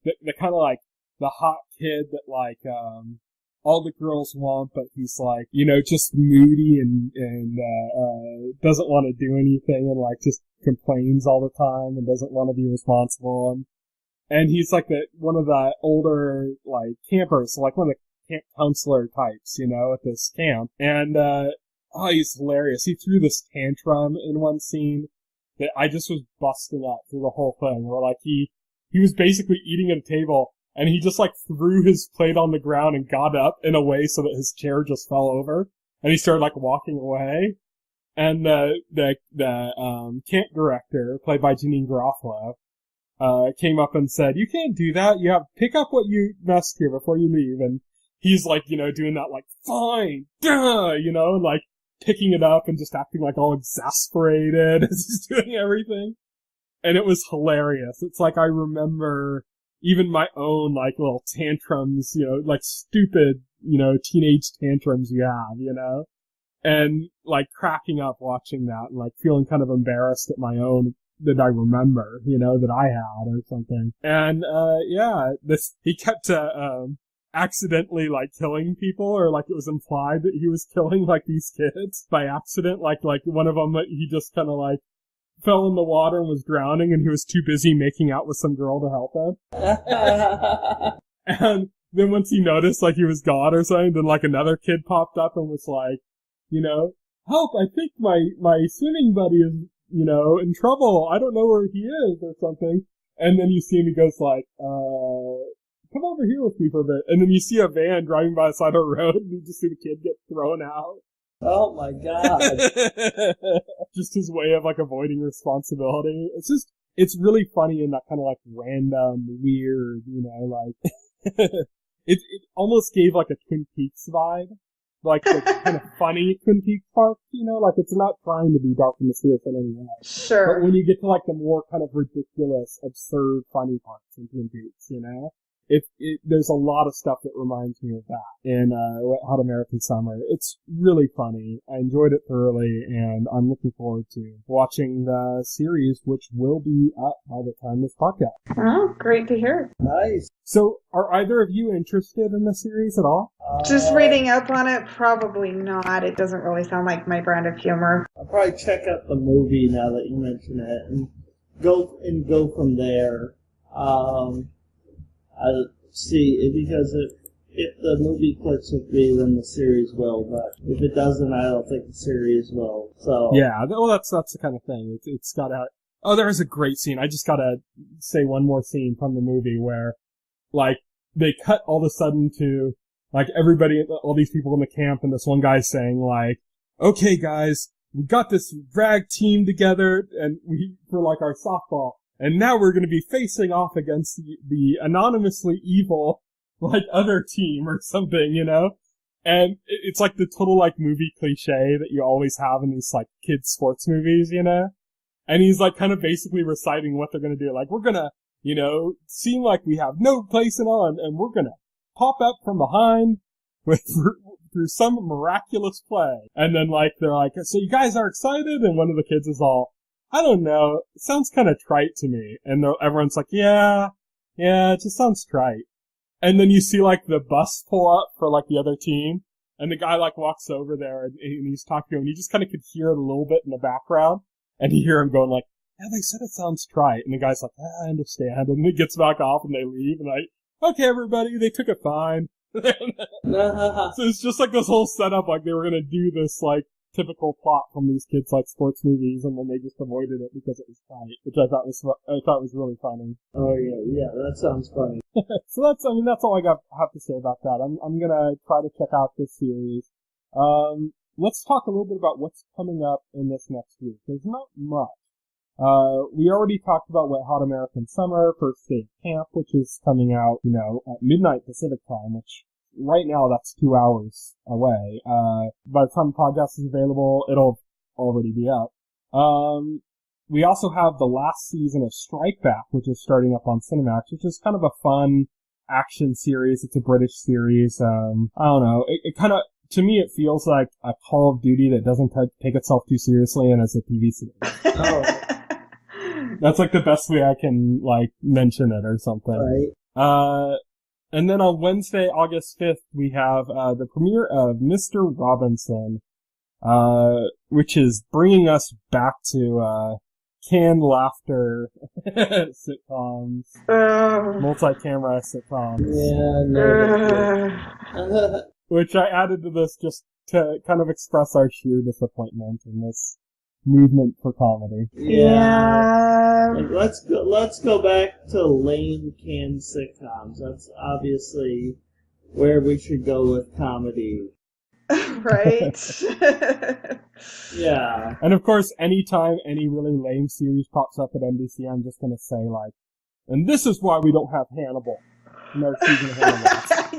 the kind of like the hot kid that like all the girls want, but he's like, you know, just moody and doesn't want to do anything and like just complains all the time and doesn't want to be responsible, and he's like one of the older like campers, like one of the camp counselor types, you know, at this camp, and he's hilarious. He threw this tantrum in one scene that I just was busting up through the whole thing, where like he was basically eating at a table, and he just like threw his plate on the ground and got up in a way so that his chair just fell over, and he started like walking away. And the camp director, played by Janine Garofalo, came up and said, "You can't do that. You have to pick up what you messed here before you leave." And he's like, you know, doing that like, "Fine, duh," you know, like picking it up and just acting like all exasperated as he's doing everything. And it was hilarious. It's like I remember even my own like little tantrums, you know, like stupid, you know, teenage tantrums you have, you know, and like cracking up watching that and like feeling kind of embarrassed at my own that I remember, you know, that I had or something. And, he kept, accidentally like killing people, or like it was implied that he was killing like these kids by accident. Like one of them, he just kind of like fell in the water and was drowning, and he was too busy making out with some girl to help him. And then once he noticed like he was gone or something, then like another kid popped up and was like, you know, "Help, I think my swimming buddy is, you know, in trouble. I don't know where he is," or something. And then you see him, he goes like, "Come over here with me for a bit." And then you see a van driving by the side of the road, and you just see the kid get thrown out. Oh my god. Just his way of like avoiding responsibility. It's really funny in that kind of like random, weird, you know, like, it almost gave like a Twin Peaks vibe. Like the kind of funny Twin Peaks part, you know, like it's not trying to be dark and mysterious in any way. Sure. But when you get to like the more kind of ridiculous, absurd, funny parts in Twin Peaks, you know, there's a lot of stuff that reminds me of that in Hot American Summer. It's really funny. I enjoyed it thoroughly, and I'm looking forward to watching the series, which will be up by the time this podcast. Oh, great to hear. Nice. So, are either of you interested in the series at all? Just reading up on it, probably not. It doesn't really sound like my brand of humor. I'll probably check out the movie now that you mention it, and go from there. I'll see, because if the movie clicks with me, then the series will, but if it doesn't, I don't think the series will, so. Yeah, well, that's the kind of thing. It's gotta, there is a great scene. I just gotta say one more scene from the movie where, like, they cut all of a sudden to, like, everybody, all these people in the camp, and this one guy's saying, like, "Okay, guys, we got this rag team together, and for like our softball. And now we're going to be facing off against the anonymously evil, like, other team or something, you know? And it's like the total, like, movie cliche that you always have in these, like, kids' sports movies, you know? And he's, like, kind of basically reciting what they're going to do. Like, we're going to, you know, seem like we have no place in all, and we're going to pop up from behind through some miraculous play. And then, like, they're like, "So you guys are excited?" And one of the kids is all, "I don't know, it sounds kind of trite to me." And everyone's like, yeah, it just sounds trite. And then you see, like, the bus pull up for, like, the other team, and the guy, like, walks over there, and he's talking to him, and you just kind of could hear it a little bit in the background, and you hear him going, like, "Yeah, they said it sounds trite." And the guy's like, "I understand." And he gets back off, and they leave, and like, "Okay, everybody, they took it fine." So it's just, like, this whole setup, like, they were gonna do this, like, typical plot from these kids like sports movies, and then they just avoided it because it was tight, which I thought was really funny. Oh yeah, that sounds funny. So that's all I have to say about that. I'm gonna try to check out this series. Let's talk a little bit about what's coming up in this next week. There's not much. We already talked about Wet Hot American Summer, First Day of Camp, which is coming out, at midnight Pacific time, which right now that's 2 hours away. By the time the podcast is available, it'll already be up. We also have the last season of Strike Back, which is starting up on Cinemax, which is kind of a fun action series. It's a British series. I don't know. It kind of, to me, it feels like a Call of Duty that doesn't take itself too seriously and is a TV series. Oh. That's like the best way I can mention it or something. Right. And then on Wednesday, August 5th, we have the premiere of Mr. Robinson, which is bringing us back to canned laughter sitcoms, multi-camera sitcoms. Yeah, no. Which I added to this just to kind of express our sheer disappointment in this movement for comedy. Yeah. Let's go back to lame canned sitcoms. That's obviously where we should go with comedy. Right. Yeah. And of course, anytime any really lame series pops up at NBC, I'm just gonna say and this is why we don't have Hannibal. Another season of Hannibal.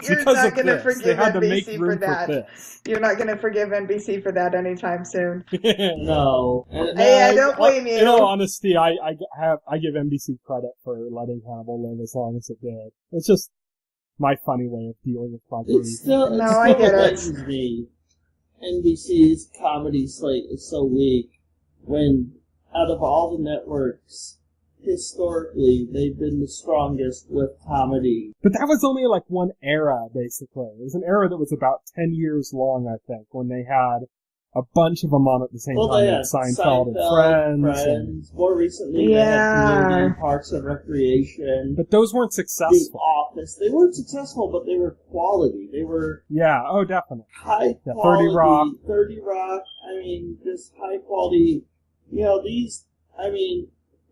You're not going to forgive they had NBC to make room for that. this. You're not going to forgive NBC for that anytime soon. No. Hey, I don't blame you. In all honesty, I give NBC credit for letting Hannibal live as long as it did. It's just my funny way of dealing with property. I get it. Me. NBC's comedy slate is so weak when, out of all the networks, historically, they've been the strongest with comedy. But that was only one era, basically. It was an era that was about 10 years long, I think, when they had a bunch of them on at the same time. They had Seinfeld and Friends. More recently, they had Community, Parks and Recreation. But those weren't successful. The Office. They weren't successful, but they were quality. They were... Yeah, oh, definitely. High quality. 30 Rock. Just high quality.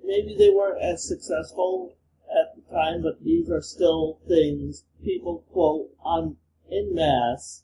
Maybe they weren't as successful at the time, but these are still things people quote en masse.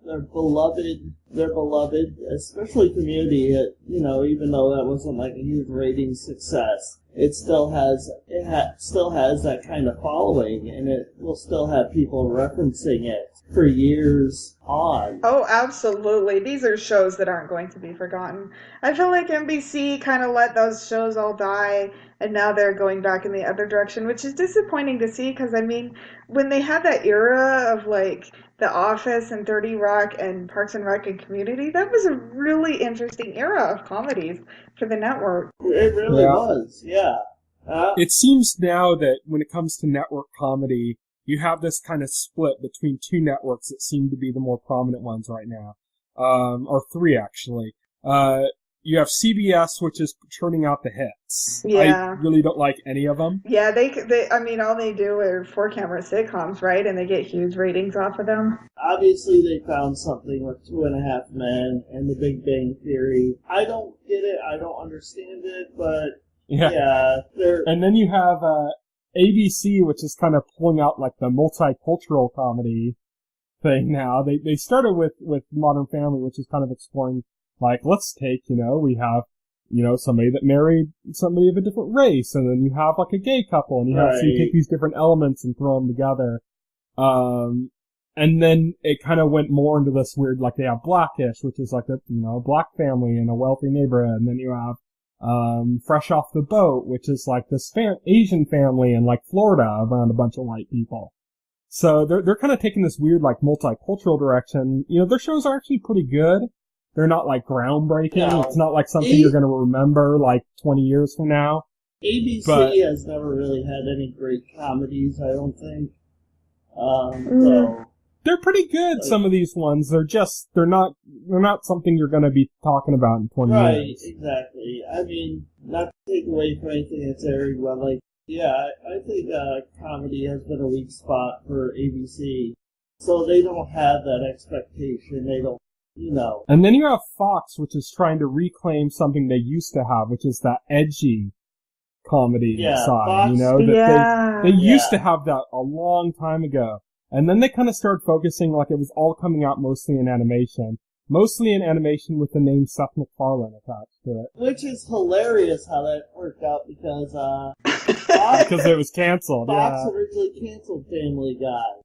They're beloved, especially Community. Even though that wasn't a huge rating success, it still has that kind of following, and it will still have people referencing it for years on. Oh, absolutely. These are shows that aren't going to be forgotten. I feel like NBC kind of let those shows all die, and now they're going back in the other direction, which is disappointing to see because, when they had that era of, The Office and 30 Rock and Parks and Rec and Community, that was a really interesting era of comedies for the network. It really was, yeah. It seems now that when it comes to network comedy, you have this kind of split between two networks that seem to be the more prominent ones right now. Or three, actually. You have CBS, which is churning out the hits. Yeah. I really don't like any of them. Yeah, all they do are 4-camera sitcoms, right? And they get huge ratings off of them. Obviously, they found something with 2.5 Men and The Big Bang Theory. I don't get it. I don't understand it, but yeah. And then you have ABC, which is kind of pulling out the multicultural comedy thing now. They started with Modern Family, which is kind of exploring let's take, we have, somebody that married somebody of a different race, and then you have a gay couple, and so you take these different elements and throw them together. And then it kind of went more into this weird, they have Blackish, which is a black family in a wealthy neighborhood, and then you have, Fresh Off the Boat, which is this Asian family in Florida around a bunch of white people. So they're kind of taking this weird, multicultural direction. Their shows are actually pretty good. They're not groundbreaking. No. It's not something you're going to remember 20 years from now. ABC has never really had any great comedies, I don't think. They're pretty good. Some of these ones, they're not something you're going to be talking about in 20 years. Right, exactly. Not to take away from anything that's airing, but I think comedy has been a weak spot for ABC. So they don't have that expectation. They don't you know. And then you have Fox, which is trying to reclaim something they used to have, which is that edgy comedy side, Fox, you know, that Yeah. they used to have that a long time ago. And then they kind of started focusing like it was all coming out mostly in animation. Mostly in animation with the name Seth MacFarlane attached to it. Which is hilarious how that worked out because Fox, Because it was canceled, Fox originally canceled Family Guy.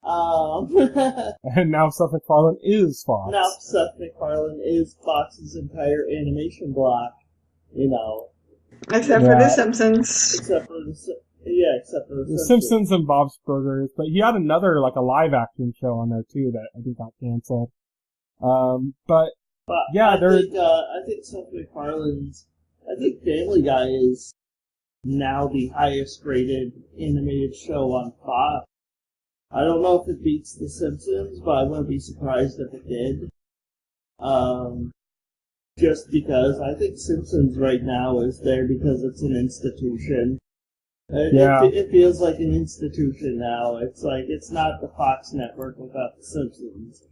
And now Seth MacFarlane is Fox. Now Seth MacFarlane is Fox's entire animation block, you know. Except for The Simpsons. Except for The Simpsons and Bob's Burgers, but he had another, like, a live-action show on there, too, that I think got canceled. But yeah, I think Seth MacFarlane's, I think Family Guy is now the highest rated animated show on Fox. I don't know if it beats The Simpsons, but I wouldn't be surprised if it did. Just because I think Simpsons right now is there because it's an institution. It feels like an institution now. It's like, it's not the Fox network without The Simpsons.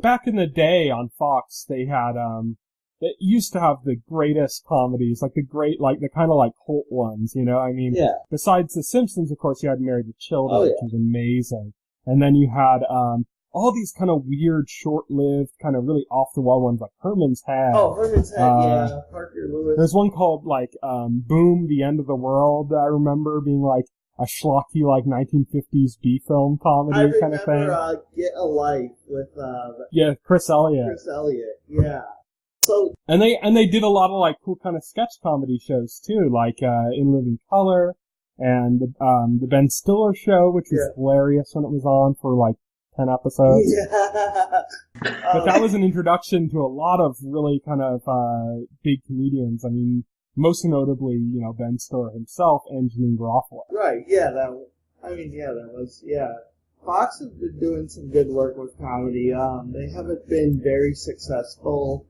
Back in the day on Fox, they had, they used to have the greatest comedies, like the kind of like cult ones, you know? I mean, besides The Simpsons, of course, you had Married with Children, which was amazing. And then you had, all these kind of weird, short-lived, kind of really off-the-wall ones, like Herman's Head. Oh, Herman's Head, Parker Lewis. There's one called, like, Boom, the End of the World, that I remember being, like, a schlocky, like, 1950s B-film comedy kind of thing. I remember, Get a Life with, Chris Elliott. Chris Elliott, yeah. So, and they did a lot of, like, cool kind of sketch comedy shows, too, like, In Living Color, and, the Ben Stiller Show, which was hilarious when it was on for, like, 10 episodes. Yeah. But that was an introduction to a lot of really kind of, big comedians. I mean, most notably, you know, Ben Stiller himself and Janine Garofalo. Right, that was. Fox has been doing some good work with comedy. They haven't been very successful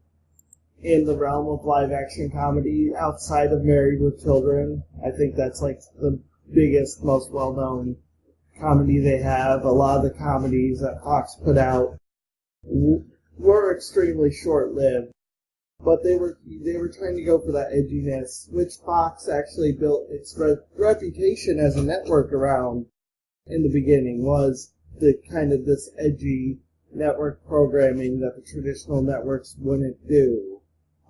in the realm of live action comedy outside of Married with Children. I think that's like the biggest, most well known comedy they have. A lot of the comedies that Fox put out were extremely short-lived, but they were trying to go for that edginess, which Fox actually built its reputation as a network around in the beginning, was the kind of this edgy network programming that the traditional networks wouldn't do.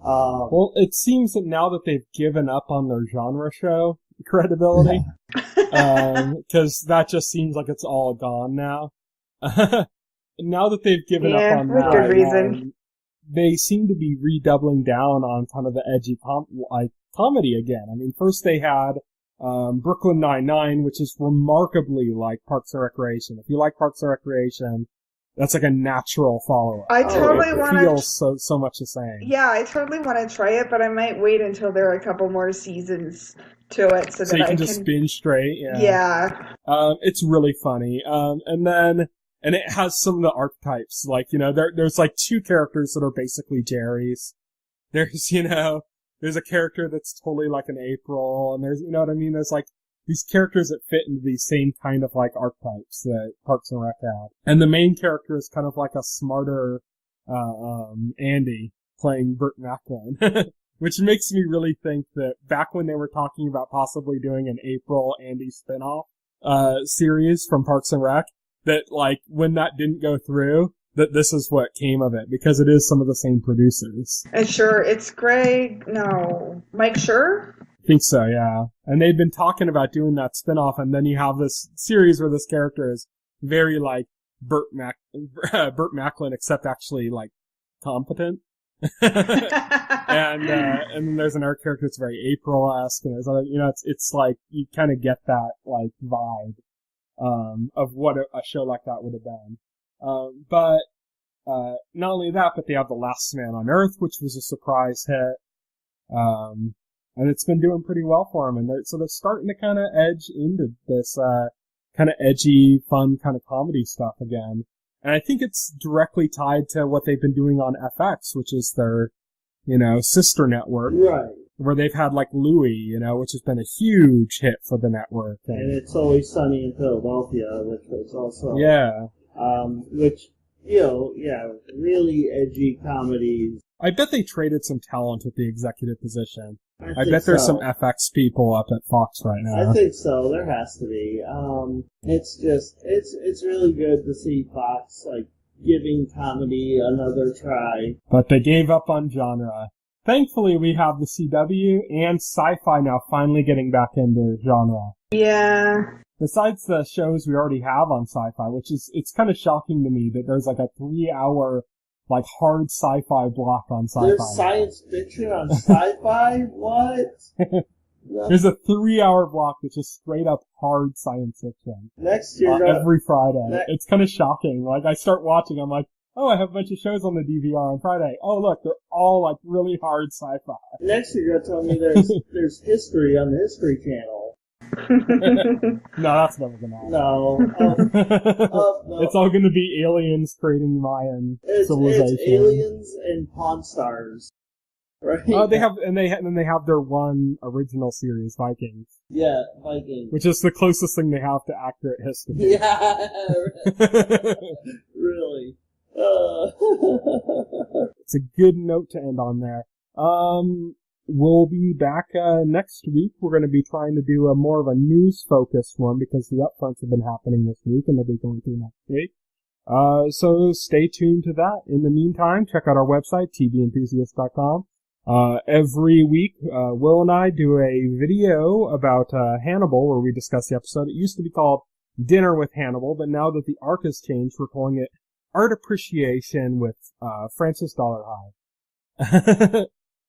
Well, it seems that now that they've given up on their genre show credibility, because that just seems like it's all gone now. Now that they've given up on that, good reason. They seem to be redoubling down on kind of the edgy comedy again. I mean, first they had Brooklyn Nine-Nine, which is remarkably like Parks and Recreation. If you like Parks and Recreation, that's like a natural follow-up. I totally want to. It feels so much the same. Yeah, I totally want to try it, but I might wait until there are a couple more seasons to it so that you I can just binge straight. Yeah. It's really funny. And it has some of the archetypes, like, you know, there's like two characters that are basically Jerry's. There's, you know, there's a character that's totally like an April, and there's, you know what I mean? There's like these characters that fit into these same kind of like archetypes that Parks and Rec had. And the main character is kind of like a smarter, Andy playing Burt Macklin. Which makes me really think that back when they were talking about possibly doing an April Andy spinoff, series from Parks and Rec, that, like, when that didn't go through, that this is what came of it, because it is some of the same producers. And sure, it's Mike Schur? I think so, yeah. And they'd been talking about doing that spinoff, and then you have this series where this character is very, like, Burt Macklin, except actually, like, competent. And then there's another character that's very April-esque, and there's other, you know, it's like, you kind of get that, like, vibe. Of what a show like that would have been. But not only that, but they have The Last Man on Earth, which was a surprise hit. And it's been doing pretty well for them. And they're starting to kind of edge into this, kind of edgy, fun kind of comedy stuff again. And I think it's directly tied to what they've been doing on FX, which is their, you know, sister network. Right. Where they've had, like, Louie, you know, which has been a huge hit for the network. And It's Always Sunny in Philadelphia, which was also... Yeah. Which really edgy comedies. I bet they traded some talent at the executive position. I think bet there's so. some FX people up at Fox right now. I think so. There has to be. It's really good to see Fox, giving comedy another try. But they gave up on genre. Thankfully, we have the CW and Sci-Fi now finally getting back into genre. Yeah. Besides the shows we already have on Sci-Fi, it's kind of shocking to me that there's a 3-hour, hard sci-fi block on Sci-Fi. There's science fiction on Sci-Fi? What? There's a 3-hour block that's just straight up hard science fiction. Next year, every Friday. It's kind of shocking. I start watching, I'm like, oh, I have a bunch of shows on the DVR on Friday. Oh, look, they're all really hard sci-fi. Next year, you're gonna tell me there's history on the History Channel. No, that's never gonna happen. No. No. It's all gonna be aliens creating Mayan civilization. It's aliens and Pawn Stars. Right? They have their one original series, Vikings. Yeah, Vikings. Which is the closest thing they have to accurate history. Yeah, really. It's a good note to end on there. We'll be back next week. We're going to be trying to do more of a news-focused one because the upfronts have been happening this week and they'll be going through next week. So stay tuned to that. In the meantime, check out our website, TVEnthusiast.com. Every week, Will and I do a video about Hannibal where we discuss the episode. It used to be called Dinner with Hannibal, but now that the arc has changed, we're calling it Art Appreciation with Francis Dollarhide.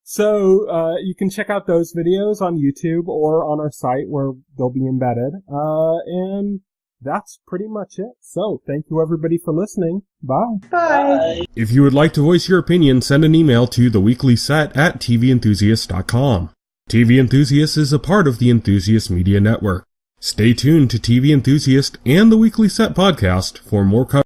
So you can check out those videos on YouTube or on our site where they'll be embedded. And that's pretty much it. So thank you everybody for listening. Bye. Bye. If you would like to voice your opinion, send an email to theweeklyset@TVEnthusiast.com. TV Enthusiast is a part of the Enthusiast Media Network. Stay tuned to TV Enthusiast and the Weekly Set podcast for more coverage